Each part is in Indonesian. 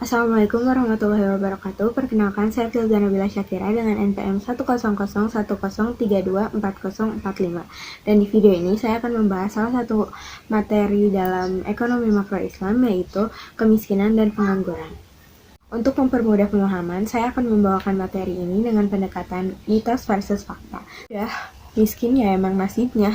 Assalamualaikum warahmatullahi wabarakatuh. Perkenalkan, saya Filza Nabila Syakira dengan NPM 10010324045. Dan di video ini saya akan membahas salah satu materi dalam ekonomi makro Islam, yaitu kemiskinan dan pengangguran. Untuk mempermudah pemahaman, saya akan membawakan materi ini dengan pendekatan mitos versus fakta. Ya, miskin ya emang nasibnya.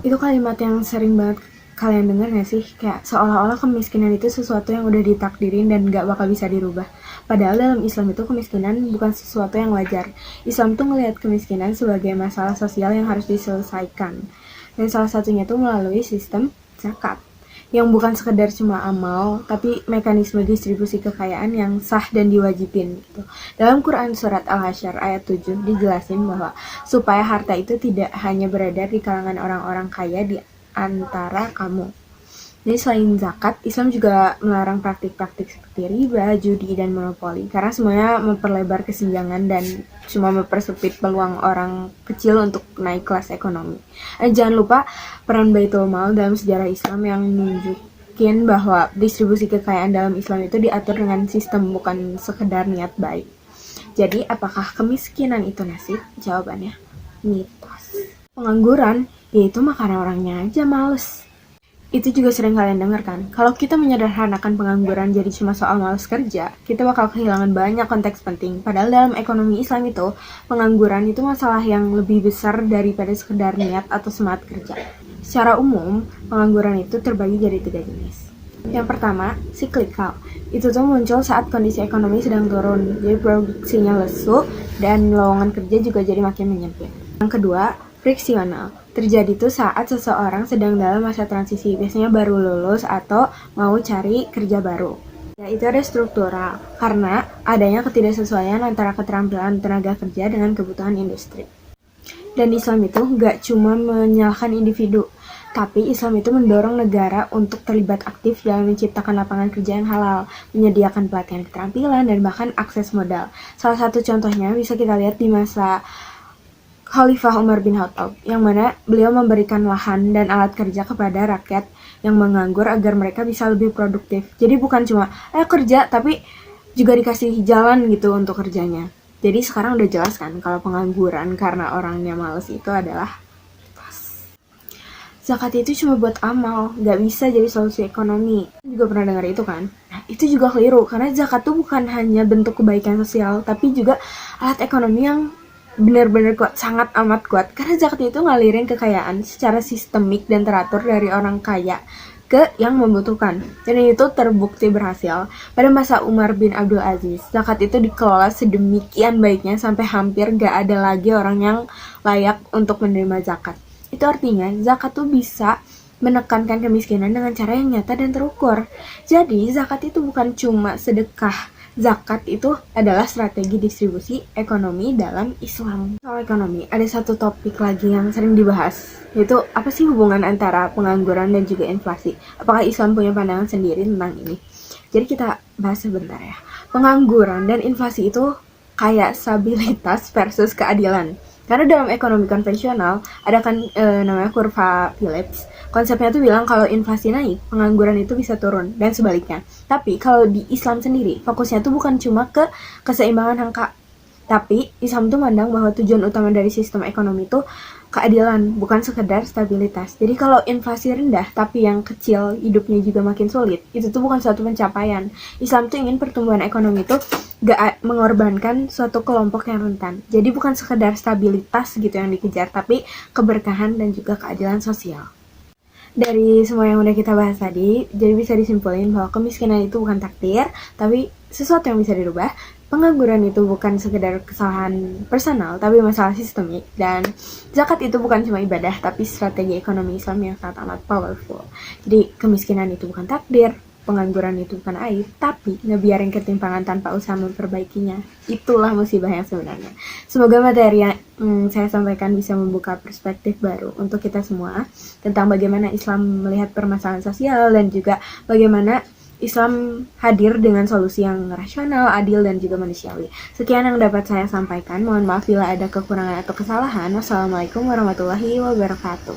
Itu kalimat yang sering banget kalian dengar gak sih? Kayak seolah-olah kemiskinan itu sesuatu yang udah ditakdirin dan gak bakal bisa dirubah. Padahal dalam Islam itu kemiskinan bukan sesuatu yang wajar. Islam tuh ngelihat kemiskinan sebagai masalah sosial yang harus diselesaikan. Dan salah satunya tuh melalui sistem zakat. Yang bukan sekedar cuma amal, tapi mekanisme distribusi kekayaan yang sah dan diwajibin gitu. Dalam Quran surat Al-Hasyr ayat 7 dijelasin bahwa supaya harta itu tidak hanya beredar di kalangan orang-orang kaya di antara kamu. Jadi selain zakat, Islam juga melarang praktik-praktik seperti riba, judi, dan monopoli karena semuanya memperlebar kesenjangan dan cuma mempersempit peluang orang kecil untuk naik kelas ekonomi. Jangan lupa peran Baitul Mal dalam sejarah Islam yang nunjukin bahwa distribusi kekayaan dalam Islam itu diatur dengan sistem, bukan sekedar niat baik. Jadi, apakah kemiskinan itu nasib? Jawabannya mitos. Pengangguran, yaitu karena orangnya aja males. Itu juga sering kalian dengar kan? Kalau kita menyederhanakan pengangguran jadi cuma soal malas kerja, kita bakal kehilangan banyak konteks penting. Padahal dalam ekonomi Islam itu, pengangguran itu masalah yang lebih besar daripada sekedar niat atau semangat kerja. Secara umum, pengangguran itu terbagi jadi 3 jenis. Yang pertama, cyclical. Itu tuh muncul saat kondisi ekonomi sedang turun, jadi produksinya lesu dan lowongan kerja juga jadi makin menyempit. Yang kedua, friksional. Terjadi tuh saat seseorang sedang dalam masa transisi, biasanya baru lulus atau mau cari kerja baru. Ya, itu ada struktural, karena adanya ketidaksesuaian antara keterampilan tenaga kerja dengan kebutuhan industri. Dan Islam itu nggak cuma menyalahkan individu, tapi Islam itu mendorong negara untuk terlibat aktif dalam menciptakan lapangan kerja yang halal, menyediakan pelatihan keterampilan, dan bahkan akses modal. Salah satu contohnya bisa kita lihat di masa Khalifah Umar bin Khattab, yang mana beliau memberikan lahan dan alat kerja kepada rakyat yang menganggur agar mereka bisa lebih produktif. Jadi bukan cuma kerja, tapi juga dikasih jalan gitu untuk kerjanya. Jadi sekarang udah jelas kan kalau pengangguran karena orangnya males itu adalah zakat itu cuma buat amal, gak bisa jadi solusi ekonomi. Juga pernah dengar itu kan? Nah, itu juga keliru, karena zakat tuh bukan hanya bentuk kebaikan sosial, tapi juga alat ekonomi yang benar-benar kuat, sangat amat kuat. Karena zakat itu ngalirin kekayaan secara sistemik dan teratur dari orang kaya ke yang membutuhkan. Dan itu terbukti berhasil. Pada masa Umar bin Abdul Aziz, zakat itu dikelola sedemikian baiknya sampai hampir gak ada lagi orang yang layak untuk menerima zakat. Itu artinya zakat tuh bisa menekankan kemiskinan dengan cara yang nyata dan terukur. Jadi zakat itu bukan cuma sedekah. Zakat itu adalah strategi distribusi ekonomi dalam Islam. Soal ekonomi, ada satu topik lagi yang sering dibahas, yaitu apa sih hubungan antara pengangguran dan juga inflasi? Apakah Islam punya pandangan sendiri tentang ini? Jadi kita bahas sebentar ya. Pengangguran dan inflasi itu kayak stabilitas versus keadilan. Karena dalam ekonomi konvensional ada kan namanya kurva Phillips. Konsepnya tuh bilang kalau inflasi naik, pengangguran itu bisa turun dan sebaliknya. Tapi kalau di Islam sendiri, fokusnya tuh bukan cuma ke keseimbangan angka, tapi Islam tuh mandang bahwa tujuan utama dari sistem ekonomi itu keadilan, bukan sekedar stabilitas. Jadi kalau inflasi rendah tapi yang kecil hidupnya juga makin sulit, itu tuh bukan suatu pencapaian. Islam tuh ingin pertumbuhan ekonomi itu gak mengorbankan suatu kelompok yang rentan. Jadi bukan sekedar stabilitas gitu yang dikejar, tapi keberkahan dan juga keadilan sosial. Dari semua yang udah kita bahas tadi, jadi bisa disimpulin bahwa kemiskinan itu bukan takdir, tapi sesuatu yang bisa dirubah. Pengangguran itu bukan sekedar kesalahan personal, tapi masalah sistemik. Dan zakat itu bukan cuma ibadah, tapi strategi ekonomi Islam yang sangat amat powerful. Jadi kemiskinan itu bukan takdir, pengangguran itu bukan aib, tapi ngebiarin ketimpangan tanpa usaha memperbaikinya. Itulah musibah yang sebenarnya. Semoga materi yang saya sampaikan bisa membuka perspektif baru untuk kita semua tentang bagaimana Islam melihat permasalahan sosial dan juga bagaimana Islam hadir dengan solusi yang rasional, adil, dan juga manusiawi. Sekian yang dapat saya sampaikan. Mohon maaf bila ada kekurangan atau kesalahan. Wassalamualaikum warahmatullahi wabarakatuh.